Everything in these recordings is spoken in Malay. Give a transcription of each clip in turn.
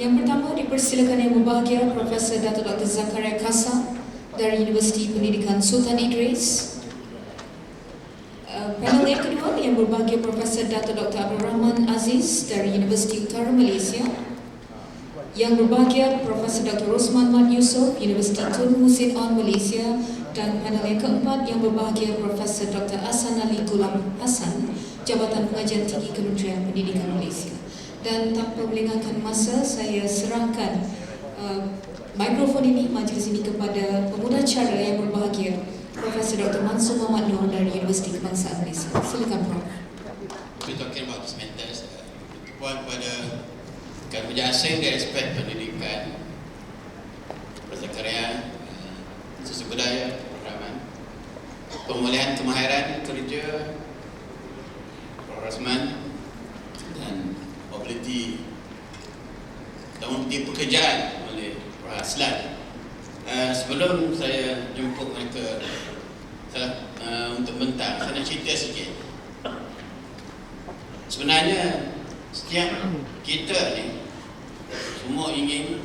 Yang pertama dipersilakan Yang Berbahagia Profesor Dato' Dr. Zakaria Kasa dari Universiti Pendidikan Sultan Idris. Panel yang kedua Yang Berbahagia Profesor Dato' Dr. Abdul Rahman Aziz dari Universiti Utara Malaysia. Yang Berbahagia Profesor Dr. Rosman Mat Yusof, Universiti Tun Musin On Malaysia. Dan panel yang keempat Yang Berbahagia Profesor Dr. Ahsan Ali Gulam Hassan, Jabatan Pengajian Tinggi Kementerian Pendidikan Malaysia. Dan tanpa melengahkan masa, saya serahkan mikrofon ini, majlis ini kepada pemudacara yang berbahagia, Profesor Dr. Mansur Muhammad Noor dari Universiti Kebangsaan Malaysia. Silakan, Prof. We're talking about this matters. Puan pada kerja asing dari aspek pendidikan, prakarya, sosial budaya, programan, pemulihan kemahiran kerja, Rosman, dan mobiliti pekerjaan oleh Aslan. Sebelum saya jemput mereka untuk bentang, saya nak cerita sikit. Sebenarnya setiap kita ni semua ingin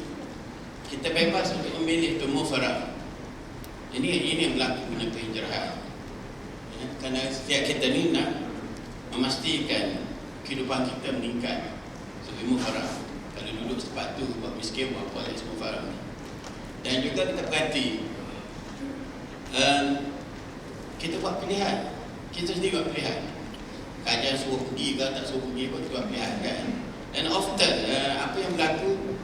kita bebas untuk memilih tumbuh farah. Ini yang berlaku guna penjarahan. Kerana setiap kita ni nak memastikan kehidupan kita meningkat. Ilmu farah. Kalau duduk sepatu buat miskin, buat apa lagi semua farah. Dan juga kita perhati kita buat pilihan. Kita sendiri buat pilihan. Kajian suruh pergi ke tak suruh pergi pun kita buat pilihan kan. Dan often apa yang berlaku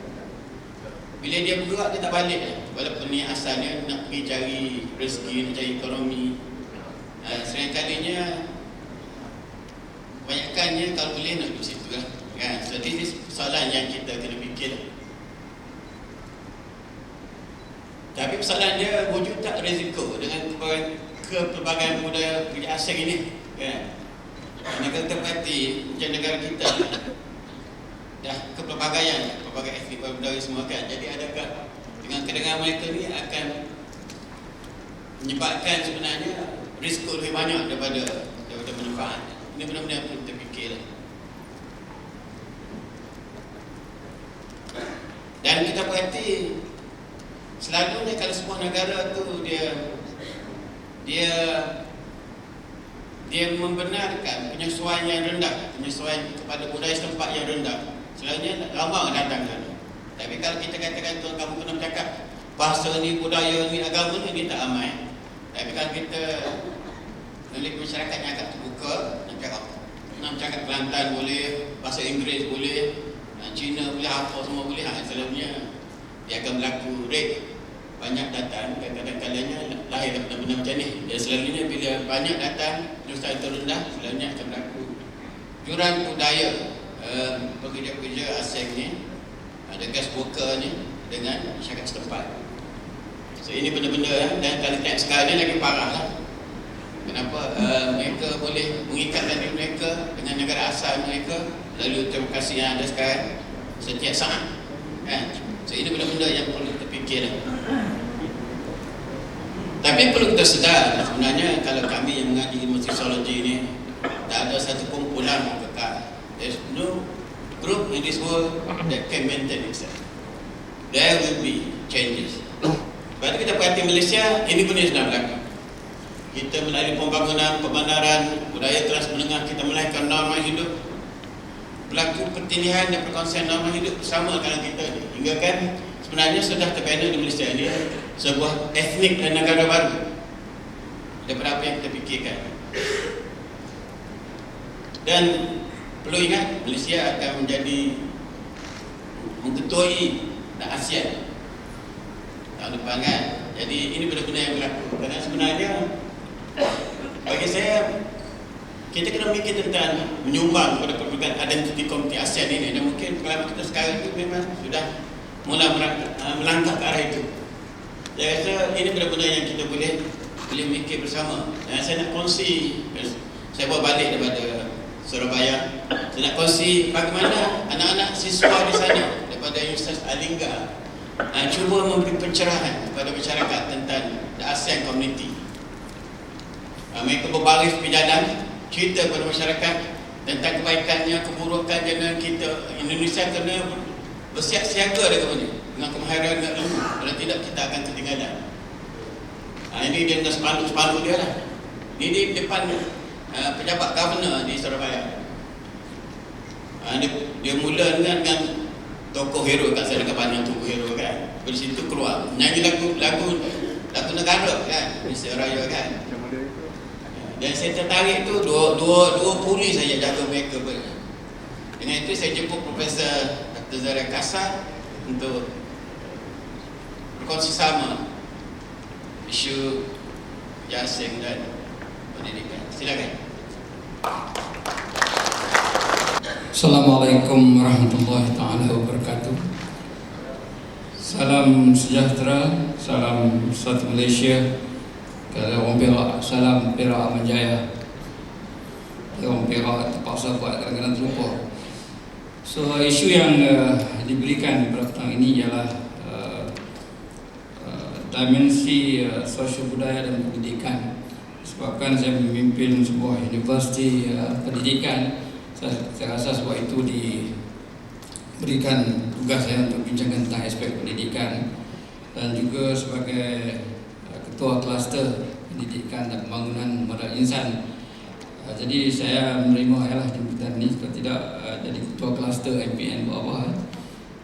bila dia bergerak dia tak balik walaupun ni asalnya nak pergi cari rezeki, nak cari ekonomi. Sering kalinya kebanyakannya kalau boleh nak duduk situ lah kan. So this is persoalan yang kita kena fikir. Tapi persoalan dia wujud tak risiko dengan kepelbagaian budaya kerja asing ini kan. Negara kita perhati macam negara kita dah kepelbagaian, pelbagai etnik, budaya semua kan. Jadi adakah dengan kedengaran mereka ni akan menyebabkan sebenarnya risiko lebih banyak daripada manfaat. Ini benar-benar perlu kita fikir. Dan kita perhati selalunya kalau sebuah negara tu dia membenarkan penyesuaian yang rendah, penyesuaian kepada budaya setempat yang rendah, selalunya lama datang sana. Tapi kalau kita katakan tuan kamu kena bercakap bahasa ni, budaya ni, agama ni tak ramai. Tapi kalau kita milik masyarakat yang agak terbuka, nak cakap Kelantan boleh, bahasa Inggeris boleh, Cina boleh, apa semua boleh, selalunya dia akan berlaku rate banyak datang. Kadang-kadang lahir benda-benda macam ni. Dan selalunya bila banyak datang jurusan terendah, selalunya akan berlaku jurang budaya pekerja-pekerja asing ni, ada guest worker ni dengan masyarakat setempat. So ini benda-benda dan kalau tengok sekarang ni lagi parah lah. Kenapa mereka boleh mengikatkan diri mereka dengan negara asal mereka melalui demokrasi yang ada sekarang setiap saat kan? So ini benda-benda yang perlu kita fikir. Tapi perlu kita sedar sebenarnya kalau kami yang mengaji ilmu sosiologi ni tak ada satu kumpulan yang kekal. There's no group in this world that can maintain itself. There will be changes. Lepas tu kita perhati Malaysia, ini pun yang sedang berlaku. Kita melalui pembangunan, pembandaran, budaya kelas menengah, kita melahirkan norma hidup. Berlaku pertilihan dan perkongsian norma hidup bersama dengan kita ni. Hingga kan sebenarnya sudah terbina di Malaysia ini sebuah etnik dan negara baru daripada apa yang kita fikirkan. Dan perlu ingat Malaysia akan menjadi mengetuai ASEAN tahun depan kan. Jadi ini benar-benar yang berlaku. Kerana sebenarnya bagi saya kita kena fikir tentang menyumbang kepada perbuatan identiti komiti ASEAN ini. Dan mungkin pengalaman kita sekarang itu memang sudah mula melangkah ke arah itu. Saya rasa ini benar-benar yang kita boleh fikir bersama. Dan saya nak kongsi, saya bawa balik daripada Surabaya, saya nak kongsi bagaimana anak-anak siswa di sana daripada Universitas Alingga cuba memberi pencerahan kepada masyarakat tentang the ASEAN Community. Mereka berbaris di jalan, cerita kepada masyarakat tentang kebaikannya, keburukannya. Kita Indonesia kena bersiap siaga dengan kemahiran dengan ilmu. Kalau tidak kita akan ketinggalan. Ini dia dengan sepanduk dia lah. Ini di depan pejabat governor di Surabaya. Dia mula dengan tokoh hero kat saya, dekat banyak tokoh hero kan. Dari situ keluar nyanyi lagu negara kan, Malaysia Raya kan. Dan saya tertarik tu dua polis saja jaga mereka. Dengan itu saya jemput Profesor Dr. Zahra Kasar untuk berkongsi sama isu jasing dan pendidikan. Silakan. Assalamualaikum warahmatullahi taala wabarakatuh. Salam sejahtera, salam satu Malaysia. Kalau orang Perak, salam Perak Aman Jaya. Orang Perak terpaksa buat kadang-kadang terlupa. So isu yang diberikan pada petang ini ialah dimensi sosial budaya dan pendidikan. Sebabkan saya memimpin sebuah universiti pendidikan, saya rasa sebab itu diberikan tugas saya untuk bincangkan tentang aspek pendidikan, dan juga sebagai ketua kluster pendidikan dan pembangunan modal insan. Jadi saya menerima jemputan ini, kalau tidak jadi ketua kluster MPN buat apa.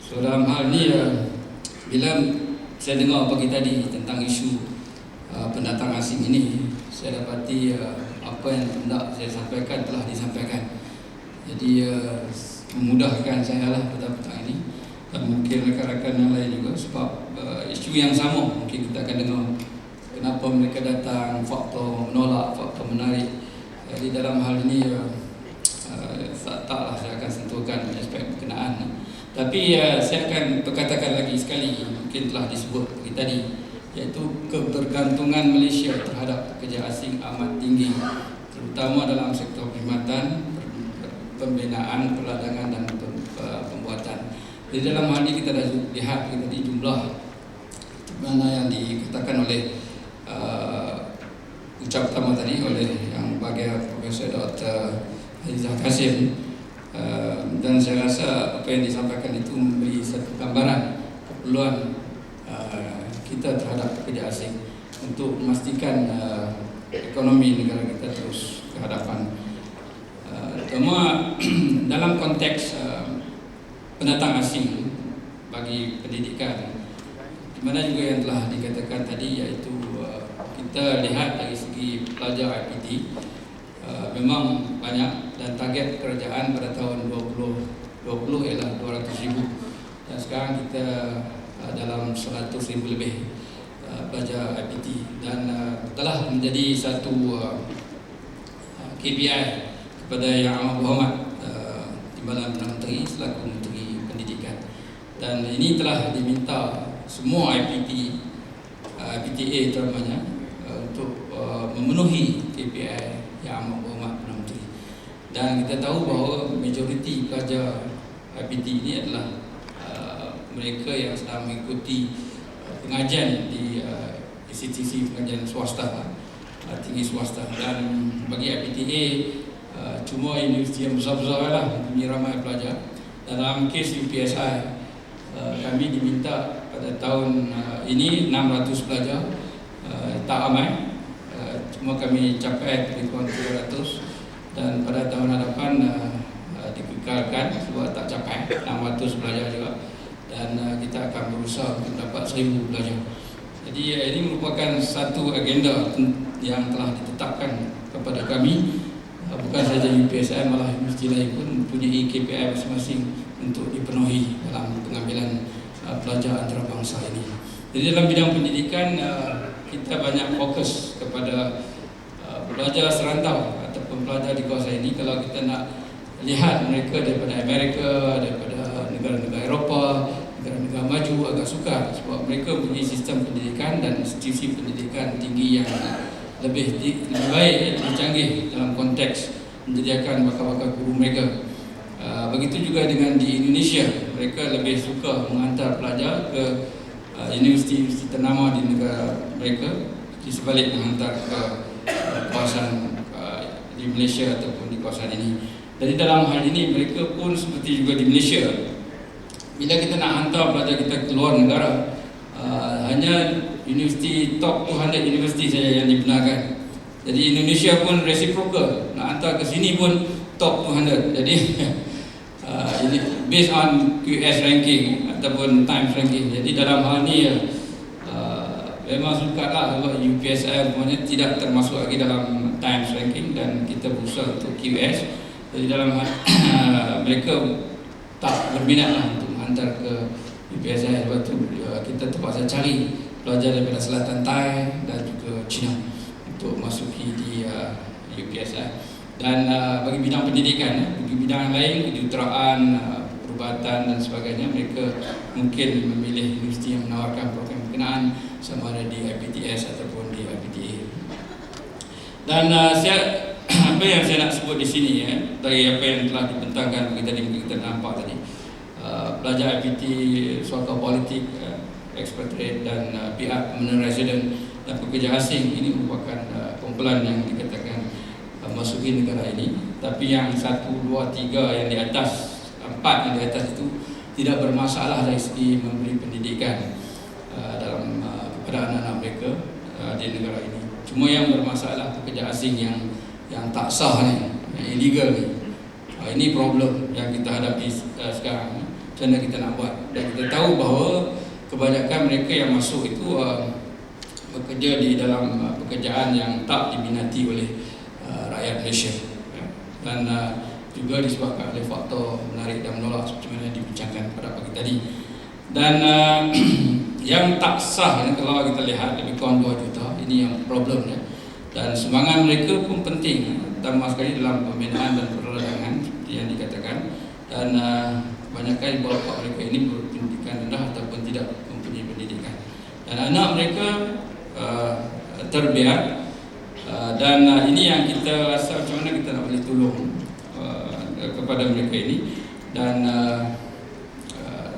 So dalam hal ini bila saya dengar pagi tadi tentang isu pendatang asing ini, saya dapati apa yang hendak saya sampaikan telah disampaikan. Jadi memudahkan saya lah pada petang ini, dan mungkin rakan-rakan yang lain juga, sebab isu yang sama mungkin kita akan dengar kenapa mereka datang, faktor menolak, faktor menarik. Jadi dalam hal ini taklah saya akan sentuhkan aspek berkenaan. Tapi saya akan berkatakan lagi sekali, mungkin telah disebut pagi tadi, iaitu kebergantungan Malaysia terhadap pekerja asing amat tinggi, terutama dalam sektor perkhidmatan, pembinaan, perladangan dan pembuatan. Jadi dalam hal ini kita dah lihat tadi jumlah mana yang dikatakan oleh ucap pertama tadi oleh yang bahagia Profesor Dr. Azizah Kasim, dan saya rasa apa yang disampaikan itu memberi satu gambaran keperluan kita terhadap pekerja asing untuk memastikan ekonomi negara kita terus ke hadapan. Terutama dalam konteks pendatang asing bagi pendidikan, di mana juga yang telah dikatakan tadi, iaitu kita lihat dari segi pelajar IPT memang banyak, dan target kerajaan pada tahun 2020 ialah 200,000, dan sekarang kita dalam 100,000 lebih pelajar IPT, dan telah menjadi satu KPI kepada Yang Amat Berhormat Timbalan Perdana Menteri selaku Menteri Pendidikan, dan ini telah diminta semua IPTA terutamanya untuk memenuhi KPI Yang Amat Berhormat Perdana Menteri. Dan kita tahu bahawa majoriti pelajar IPT ini adalah mereka yang sedang mengikuti pengajian di institusi pengajian swasta, tinggi swasta, dan bagi IPTA cuma universiti yang besar-besar lah mempunyai ramai pelajar. Dalam kes UPSI, kami diminta pada tahun ini 600 pelajar, tak ramai, cuma kami capai lebih kurang 300, dan pada tahun hadapan dikekalkan sebab tak capai 600 pelajar juga, dan kita akan berusaha untuk dapat 1000 pelajar. Jadi ini merupakan satu agenda yang telah ditetapkan kepada kami. Bukan saja UPSI, malah universiti lain pun mempunyai KPI masing-masing untuk dipenuhi dalam pengambilan pelajar antarabangsa ini. Jadi dalam bidang pendidikan kita banyak fokus kepada pelajar serantau ataupun pelajar di kawasan ini. Kalau kita nak lihat mereka daripada Amerika, daripada negara-negara Eropah, negara-negara maju, agak sukar sebab mereka mempunyai sistem pendidikan dan institusi pendidikan tinggi yang lebih baik, lebih canggih dalam konteks menyediakan bakal-bakal guru mereka. Begitu juga dengan di Indonesia, mereka lebih suka menghantar pelajar ke universiti-universiti ternama di negara mereka, di sebalik menghantar ke kawasan di Malaysia ataupun di kawasan ini. Jadi dalam hal ini mereka pun seperti juga di Malaysia bila kita nak hantar pelajar kita keluar negara, hanya universiti top 200 universiti saja yang dibenarkan. Jadi Indonesia pun reciprocal, nak hantar ke sini pun top 200. Jadi ini based on QS ranking ataupun Times ranking. Jadi dalam hal ni memang sukatlah kalau UPSM semuanya tidak termasuk lagi dalam Times ranking dan kita berusaha untuk QS. Jadi dalam mereka tak berminat lah untuk menghantar ke UPSM. Sebab tu kita terpaksa cari pelajar daripada Selatan Thai dan juga China untuk masuki di UPSM. Dan bagi bidang pendidikan, bagi bidang lain, kejuruteraan, perubatan dan sebagainya, mereka mungkin memilih universiti yang menawarkan program berkenaan sama ada di IPTS ataupun di IPTA. Dan apa yang saya nak sebut di sini dari apa yang telah dibentangkan kita nampak tadi, pelajar IPT, suaka politik, expatriate dan pihak permanent resident dan pekerja asing ini merupakan kumpulan yang dikatakan masuki negara ini. Tapi yang 1, 2, 3 yang di atas, 4 yang di atas itu tidak bermasalah dari segi memberi pendidikan dalam kepada anak-anak mereka di negara ini. Cuma yang bermasalah pekerja asing yang tak sah ni, yang illegal ni. Ini problem yang kita hadapi sekarang. Macam mana kita nak buat? Dan kita tahu bahawa kebanyakan mereka yang masuk itu bekerja di dalam pekerjaan yang tak diminati oleh rakyat Malaysia, dan juga disebabkan oleh faktor menarik dan menolak seperti mana dibincangkan pada pagi tadi. Dan yang tak sah kalau kita lihat lebih kurang 2 juta, ini yang problemnya. Dan sumbangan mereka pun penting, terutama sekali dalam pembinaan dan perladangan seperti yang dikatakan. Dan kebanyakan bapa mereka ini berpendidikan rendah ataupun tidak mempunyai pendidikan. Dan anak mereka terbiar. Dan ini yang kita rasa macam mana kita nak boleh tolong kepada mereka ini. Dan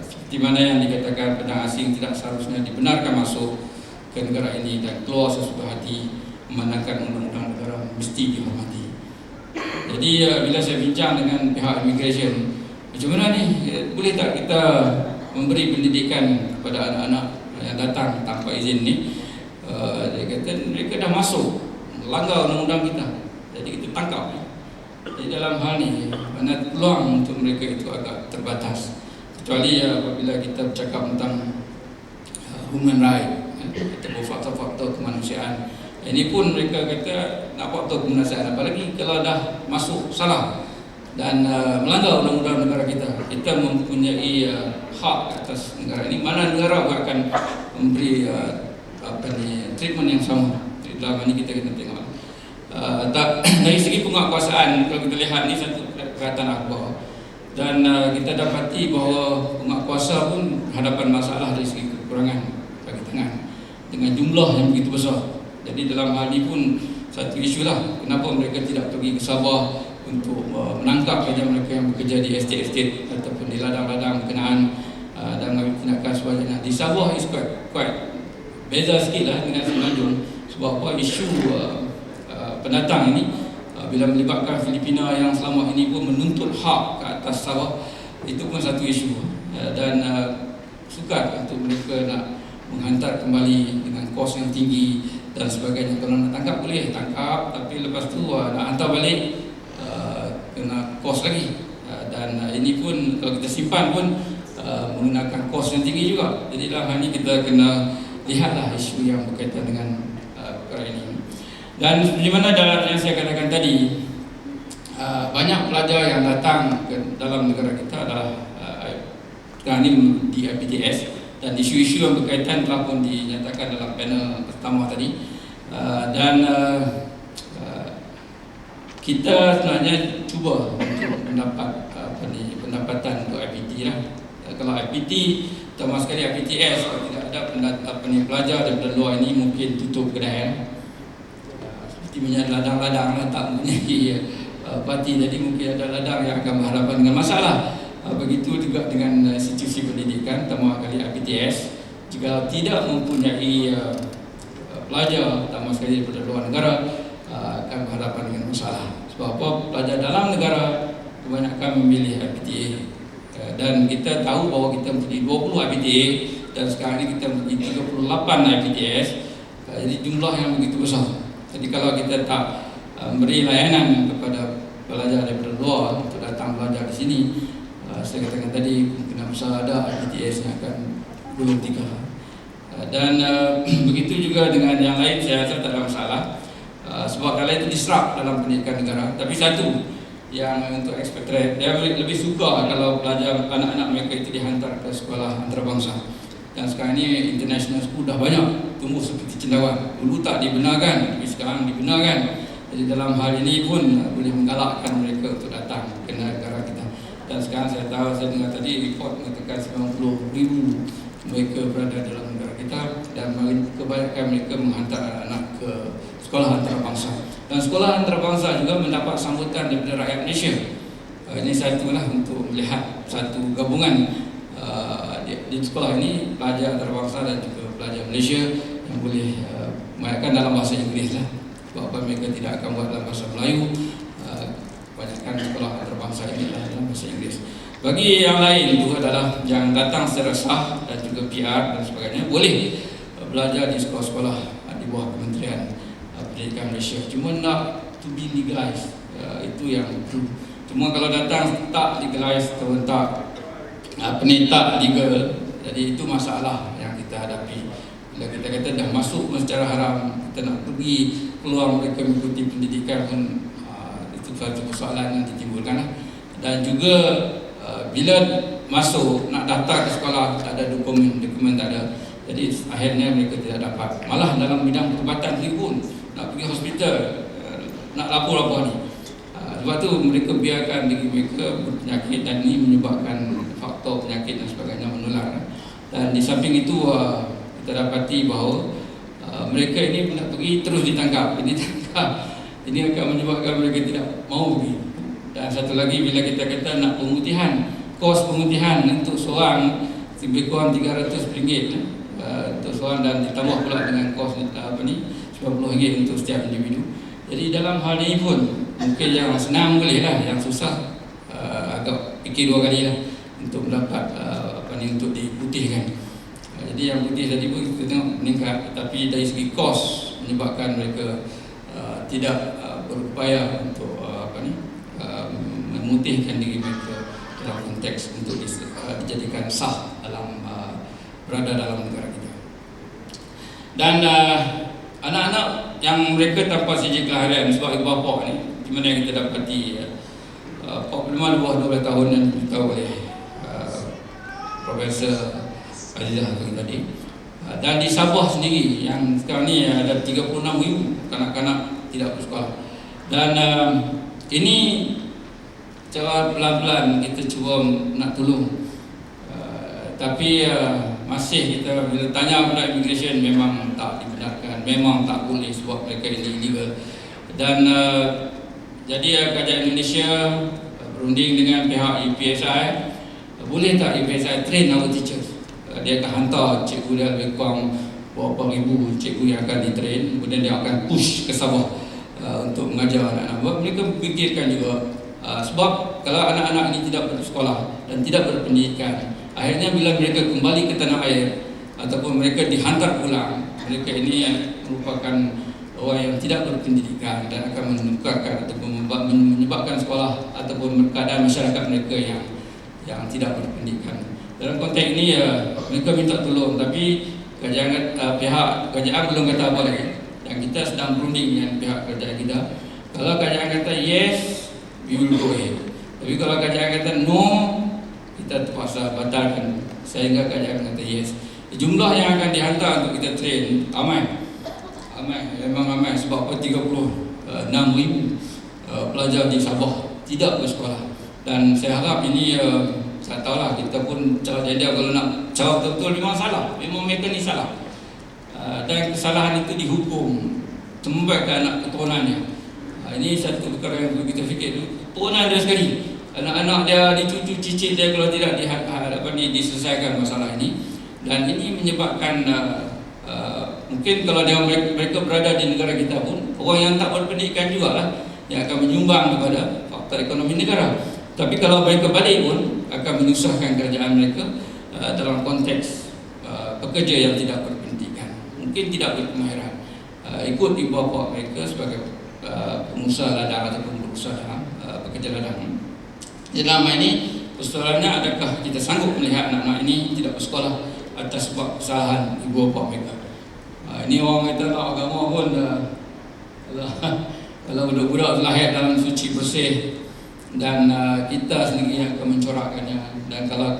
seperti mana yang dikatakan, pendatang asing tidak seharusnya dibenarkan masuk ke negara ini dan keluar sesuka hati, memandangkan undang-undang negara mesti dihormati. Jadi bila saya bincang dengan pihak immigration, macam mana ni, boleh tak kita memberi pendidikan kepada anak-anak yang datang tanpa izin ni? Dia kata mereka dah masuk, melanggar undang-undang kita, jadi kita tangkap. Jadi dalam hal ni, mana peluang untuk mereka itu agak terbatas. Kecuali apabila kita bercakap tentang human right ataupun faktor-faktor kemanusiaan. Ini pun mereka kata nak faktor kemanusiaan, apalagi kalau dah masuk salah dan melanggar undang-undang negara kita. Kita mempunyai hak atas negara ini. Mana negara pun akan memberi treatment yang sama. Dalam ini kita kena tengok. Dari segi penguatkuasaan, kalau kita lihat ni satu perkataan akhbar, dan kita dapati bahawa penguatkuasa pun hadapan masalah dari segi kekurangan bagi tangan dengan jumlah yang begitu besar. Jadi dalam hal ini pun satu isu lah, kenapa mereka tidak pergi ke Sabah untuk menangkap mereka yang bekerja di estate-estate ataupun di ladang-ladang berkenaan dan mengambil tindakan sebagainya. Di Sabah is quite beza sikit lah dengan Semenanjung. Sebab apa, isu pendatang ini bila melibatkan Filipina yang selama ini pun menuntut hak ke atas Sabah, itu pun satu isu. Dan sukar untuk mereka nak menghantar kembali dengan kos yang tinggi dan sebagainya. Kalau nak tangkap boleh tangkap, tapi lepas tu nak hantar balik kena kos lagi. Dan ini pun kalau kita simpan pun menggunakan kos yang tinggi juga. Jadi dalam hal ini kita kena lihatlah isu yang berkaitan dengan perkara ini. Dan seperti mana yang saya katakan tadi, banyak pelajar yang datang ke dalam negara kita adalah sekarang ini di IPTS, dan isu-isu yang berkaitan telah pun dinyatakan dalam panel pertama tadi. Dan kita sebenarnya cuba untuk mendapat pendapatan untuk IPT lah. Kalau IPT, terutama sekali IPTS, kalau tidak ada pelajar daripada luar ini mungkin tutup kedai. Seperti minyak ladang-ladang tak mempunyai parti, jadi mungkin ada ladang yang akan berhadapan dengan masalah. Begitu juga dengan institusi pendidikan, terutama kali IPTS, jika tidak mempunyai pelajar terutama sekali daripada luar negara, akan berhadapan dengan masalah. Sebab apa? Pelajar dalam negara kebanyakan memilih IPTA Dan kita tahu bahawa kita mempunyai 20 IPTA dan sekarang ini kita mempunyai 38 IPTS. Jadi jumlah yang begitu besar. Jadi kalau kita tak beri layanan kepada pelajar daripada luar untuk datang belajar di sini, saya katakan tadi kemungkinan besar ada IPTS yang akan gulung tikar. Dan begitu juga dengan yang lain, saya rasa tak ada masalah. Sebab hal itu disrupt dalam pendidikan negara. Tapi satu yang untuk expatriate, dia lebih suka kalau pelajar anak-anak mereka itu dihantar ke sekolah antarabangsa. Dan sekarang ini international school dah banyak tumbuh seperti cendawan. Dulu tak dibenarkan, tapi sekarang dibenarkan. Jadi dalam hal ini pun boleh menggalakkan mereka untuk datang ke negara kita. Dan sekarang saya tahu, saya dengar tadi report mengatakan 90,000 mereka berada dalam negara kita, dan kebanyakan mereka menghantar anak-anak ke sekolah antarabangsa. Dan sekolah antarabangsa juga mendapat sambutan daripada rakyat Malaysia. Ini satulah untuk melihat satu gabungan di sekolah ini, pelajar antarabangsa dan juga pelajar Malaysia yang boleh mengajarkan dalam bahasa Inggeris lah. Sebab mereka tidak akan buat dalam bahasa Melayu. Kebanyakan sekolah antarabangsa ini adalah dalam bahasa Inggeris. Bagi yang lain itu adalah yang datang secara sah dan juga PR dan sebagainya, boleh belajar di sekolah-sekolah di bawah Kementerian Pendidikan Malaysia. Cuma nak to be legalized, itu yang perlu. Cuma kalau datang tak legalized atau tak tak legal, jadi itu masalah yang kita hadapi. Bila kita kata dah masuk secara haram, kita nak pergi keluar mereka mengikuti pendidikan pun, itu satu persoalan yang ditimbulkan. Dan juga bila masuk nak daftar ke sekolah tak ada dokumen tak ada, jadi akhirnya mereka tidak dapat. Malah dalam bidang perubatan sendiri pun nak pergi hospital, nak lapor ni. Sebab tu mereka biarkan diri mereka berpenyakit, dan ini menyebabkan faktor penyakit dan sebagainya menular. Dan di samping itu kita dapati bahawa mereka ini nak pergi terus ditangkap. Ini akan menyebabkan mereka tidak mahu pergi. Dan satu lagi, bila kita kata nak pemutihan, kos pemutihan untuk seorang lebih kurang RM300 untuk seorang, dan ditambah pula dengan kos RM90 untuk setiap individu. Jadi dalam hal ini pun mungkin yang senang boleh lah, yang susah agak fikir dua kali lah untuk mendapat untuk diputihkan. Jadi yang putih tadi pun kita tengok meningkat, tapi dari segi kos menyebabkan mereka tidak berupaya untuk memutihkan diri mereka dalam konteks untuk dijadikan sah dalam berada dalam negara kita. Dan anak-anak yang mereka tanpa sijil kelahiran sebab ibu bapa ni, di mana kita dapati 45 di bawah 12 tahun yang diberitahu oleh Profesor Azizah tadi. Dan di Sabah sendiri yang sekarang ni ada 36,000 kanak-kanak tidak bersekolah. Dan ini cara pelan-pelan kita cuba nak tolong. Tapi masih kita bila tanya pada immigration memang tak dibenarkan, memang tak boleh sebab mereka ini illegal. Dan jadi Kerajaan Indonesia berunding dengan pihak UPSI, boleh tak UPSI train our teachers? Dia akan hantar cikgu dia lebih kurang berapa ribu cikgu yang akan ditrain, kemudian dia akan push ke Sabah untuk mengajar anak-anak. Mereka fikirkan juga sebab kalau anak-anak ini tidak bersekolah dan tidak berpendidikan, akhirnya bila mereka kembali ke tanah air ataupun mereka dihantar pulang, mereka ini merupakan orang yang tidak berpendidikan dan akan menukarkan ataupun menyebabkan sekolah ataupun keadaan masyarakat mereka yang tidak berpendidikan. Dalam konteks ini mereka minta tolong, tapi pihak kerajaan belum kata apa lagi. Dan kita sedang berunding dengan pihak kerajaan kita. Kalau kerajaan kata yes, we will go ahead. Tapi kalau kerajaan kata no, kita terpaksa batalkan sehingga kerajaan kata yes. Jumlah yang akan dihantar untuk kita train ramai, memang ramai. Sebab 36,000 pelajar di Sabah tidak bersekolah. Dan saya harap ini saya tahulah kita pun cara jadi kalau nak cara betul-betul memang salah, memang mereka ni salah. Dan kesalahan itu dihukum sembah ke anak keturunannya. Ini satu perkara yang perlu kita fikir. Keturunan dia sekali, anak-anak dia, dicucu cicit dia kalau tidak diselesaikan masalah ini. Dan ini menyebabkan mungkin kalau mereka berada di negara kita pun, orang yang tak berpendidikan jugalah yang akan menyumbang kepada faktor ekonomi negara. Tapi kalau mereka balik pun akan menyusahkan kerajaan mereka dalam konteks pekerja yang tidak berpendidikan, mungkin tidak berkemahiran, ikut ibu bapa mereka sebagai pengusaha ladang ataupun berusaha dalam pekerja ladang. Jadi dalam hal ini persoalannya, adakah kita sanggup melihat anak-anak ini tidak bersekolah atas sebab kesalahan ibu bapa mereka? Ini orang kata tak agama pun kalau budak-budak lahir dalam suci bersih dan kita sendiri yang akan mencorakkannya, dan kalau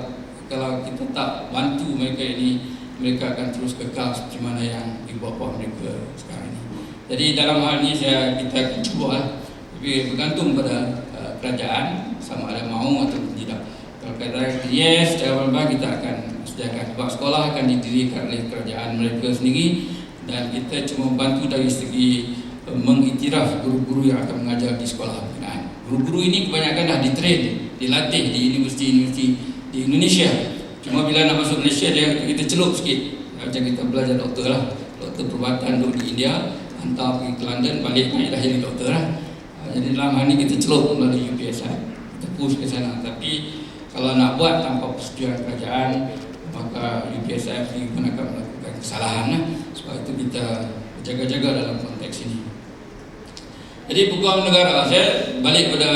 kita tak bantu mereka ini, mereka akan terus kekal seperti mana yang ibu bapa mereka sekarang ini. Jadi dalam hal ini kita akan cuba, tapi bergantung pada kerajaan sama ada mahu atau tidak. Kalau kata yes, jawapan kita akan sediakan, sebab sekolah akan didirikan oleh kerajaan mereka sendiri, dan kita cuma bantu dari segi mengiktiraf guru-guru yang akan mengajar di sekolah pembinaan. Guru-guru ini kebanyakan dah ditrain, dilatih di universiti-universiti di Indonesia. Cuma bila nak masuk Malaysia, kita celup sikit. Macam kita belajar doktor lah, doktor perubatan duduk di India, hantar pergi ke London, balik naik dah jadi doktor lah. Jadi dalam hal ini kita celup melalui UPSI, kita push ke sana. Tapi kalau nak buat tanpa persetujuan kerajaan, maka UPSI pun akan melakukan kesalahan lah. Sebab itu kita berjaga-jaga dalam konteks ini. Jadi peguam negara, saya balik pada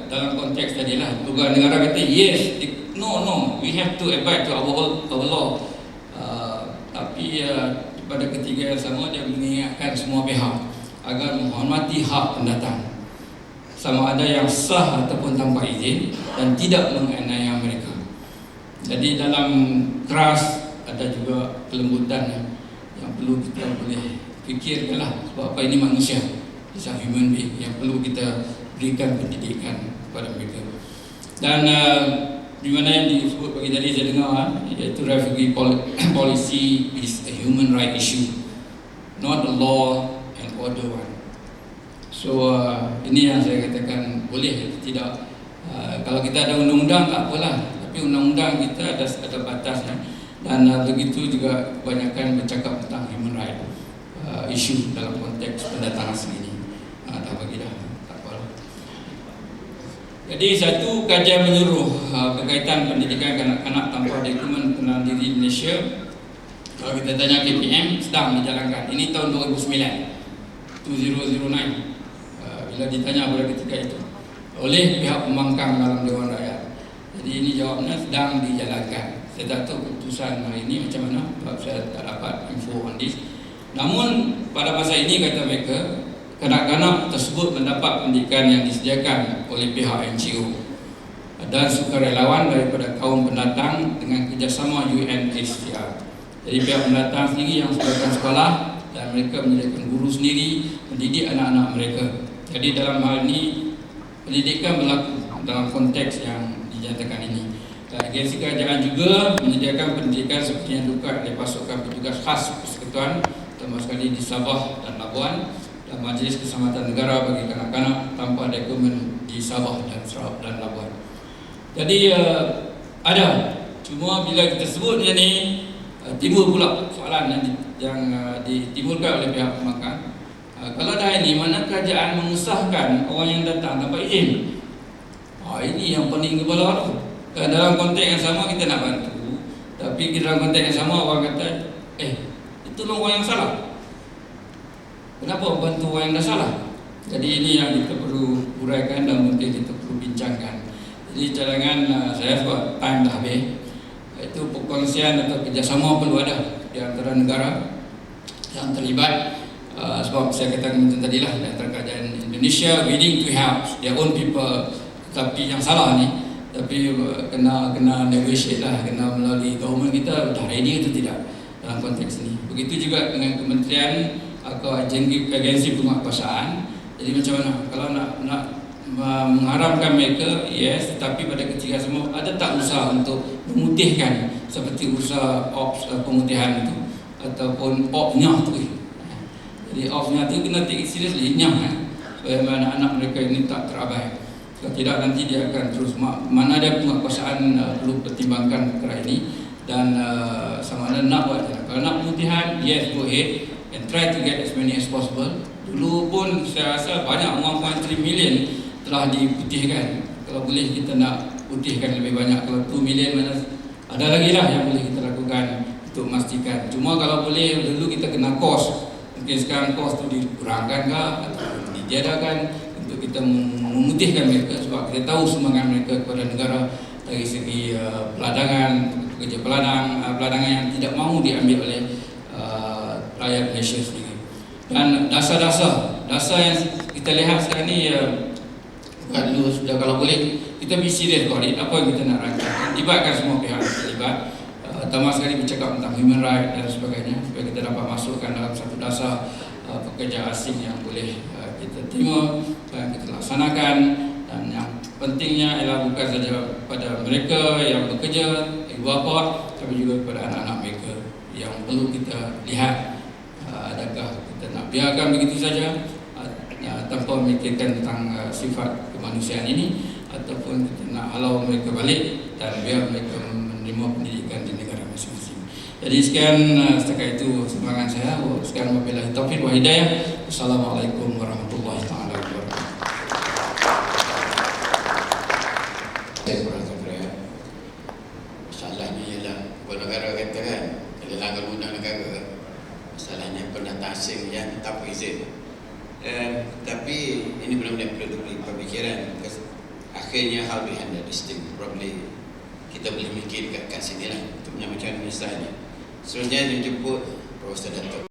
dalam konteks tadi lah. Peguam negara kata yes, no, we have to abide to our law. Tapi pada ketiga yang sama, dia mengingatkan semua pihak agar menghormati hak pendatang, sama ada yang sah ataupun tanpa izin, dan tidak menganiaya mereka. Jadi dalam keras ada juga kelembutan yang perlu kita boleh fikirkanlah, sebab apa ini manusia, is a human being yang perlu kita berikan pendidikan kepada mereka. Dan di mana yang disebut bagi tadi saya dengar, iaitu refugee policy is a human right issue, not a law and order one. So ini yang saya katakan boleh tidak. Kalau kita ada undang-undang tak apalah, tapi undang-undang kita ada batasnya. Dan begitu juga kebanyakan bercakap tentang human right issue dalam konteks pendatangan asing ini. Dah bagi dah, tak apalah. Jadi satu kajian menyeluruh berkaitan pendidikan kanak-kanak tanpa dokumen pengenalan diri Malaysia, kalau kita tanya KPM, sedang dijalankan. Ini tahun 2009, 2009. Bila ditanya pada ketika itu oleh pihak pembangkang dalam Dewan Rakyat. Jadi ini jawabnya sedang dijalankan. Saya tak tahu keputusan hari ini macam mana, sebab saya tak dapat info on this. Namun pada masa ini kata mereka, kanak-kanak tersebut mendapat pendidikan yang disediakan oleh pihak NGO dan sukarelawan daripada kaum pendatang dengan kerjasama UNHCR. Jadi pihak pendatang sendiri yang sediakan sekolah, dan mereka menyediakan guru sendiri mendidik anak-anak mereka. Jadi dalam hal ini pendidikan berlaku dalam konteks yang dinyatakan ini. Dan agensi kerajaan juga menyediakan pendidikan seperti yang dilakukan oleh pasukan petugas khas Persekutuan, terutama sekali di Sabah dan Labuan, dan Majlis Keselamatan Negara bagi kanak-kanak tanpa dokumen di Sabah dan Sarawak dan Labuan. Jadi ada, cuma bila kita sebut macam ni, timbul pula soalan yang ditimbulkan oleh pihak pembangkang. Kalau dah ini, mana kerajaan mengesahkan orang yang datang tanpa izin? Ini yang paling kepala tu. Dalam konteks yang sama kita nak bantu, tapi dalam konteks yang sama orang kata, itu orang yang salah. Kenapa bantu orang yang dah salah? Jadi ini yang kita perlu uraikan dan mungkin kita perlu bincangkan. Jadi cadangan saya sebab time dah habis, itu perkongsian atau kerjasama perlu ada di antara negara yang terlibat. Sebab saya katakan macam tadi lah, di antara kerajaan Indonesia willing to help their own people, tapi yang salah ni, tapi kena negotiate lah, kena melalui government kita dah ready atau tidak dalam konteks ini. Begitu juga dengan kementerian atau agensi penguatkuasaan. Jadi macam mana kalau nak mengharamkan mereka, yes, tetapi pada ketika semua ada tak usaha untuk memutihkan, seperti usaha ops pemutihan itu ataupun opnya tu. Jadi off-nya tu kena take it seriously, nyah supaya anak-anak mereka ini tak terabai. Kalau tidak nanti dia akan terus mana ada penguatkuasaan perlu pertimbangkan perkara ini, dan sama ada nak buat. Kalau nak pemutihan, yes, go ahead and try to get as many as possible. Dulu pun saya rasa banyak 1.3 million telah diputihkan kalau boleh kita nak putihkan lebih banyak. Kalau 2 million mana ada lagi lah yang boleh kita lakukan untuk memastikan. Cuma kalau boleh dulu kita kena kos. Mungkin sekarang kos tu dikurangkan ke atau dijadakan untuk kita memutihkan mereka, sebab kita tahu sumbangan mereka kepada negara dari segi peladangan, pekerja peladangan yang tidak mahu diambil oleh rakyat Malaysia sendiri. Dan dasar yang kita lihat sekarang ni bukan dulu sudah, kalau boleh kita be serius audit apa yang kita nak rancang, libatkan semua pihak terlibat, terutama sekali bercakap tentang human right dan sebagainya, supaya kita dapat masukkan dalam satu dasar pekerja asing yang boleh kita terima dan kita laksanakan. Dan yang pentingnya ialah bukan saja pada mereka yang bekerja, ibu bapa, tapi juga kepada anak-anak mereka yang perlu kita lihat adakah kita nak biarkan begitu saja tanpa memikirkan tentang sifat kemanusiaan ini, ataupun kita nak halau mereka balik dan biar mereka menerima pendidikan di negara masing-masing. Jadi sekian setakat itu sumbangan saya. Sekian wabillahi taufiq wa hidayah. Wassalamualaikum warahmatullahi taala wabarakatuh. Masalahnya ialah negara kata kan, kalau langgar undang negara, masalahnya pendatang asing yang tak berizin. Tapi ini benar-benar perlu diberi pemikiran. Akhirnya how to handle this thing, probably kita boleh mikir kat sini lah untuk macam misalnya. Seterusnya dijemput Profesor Dato'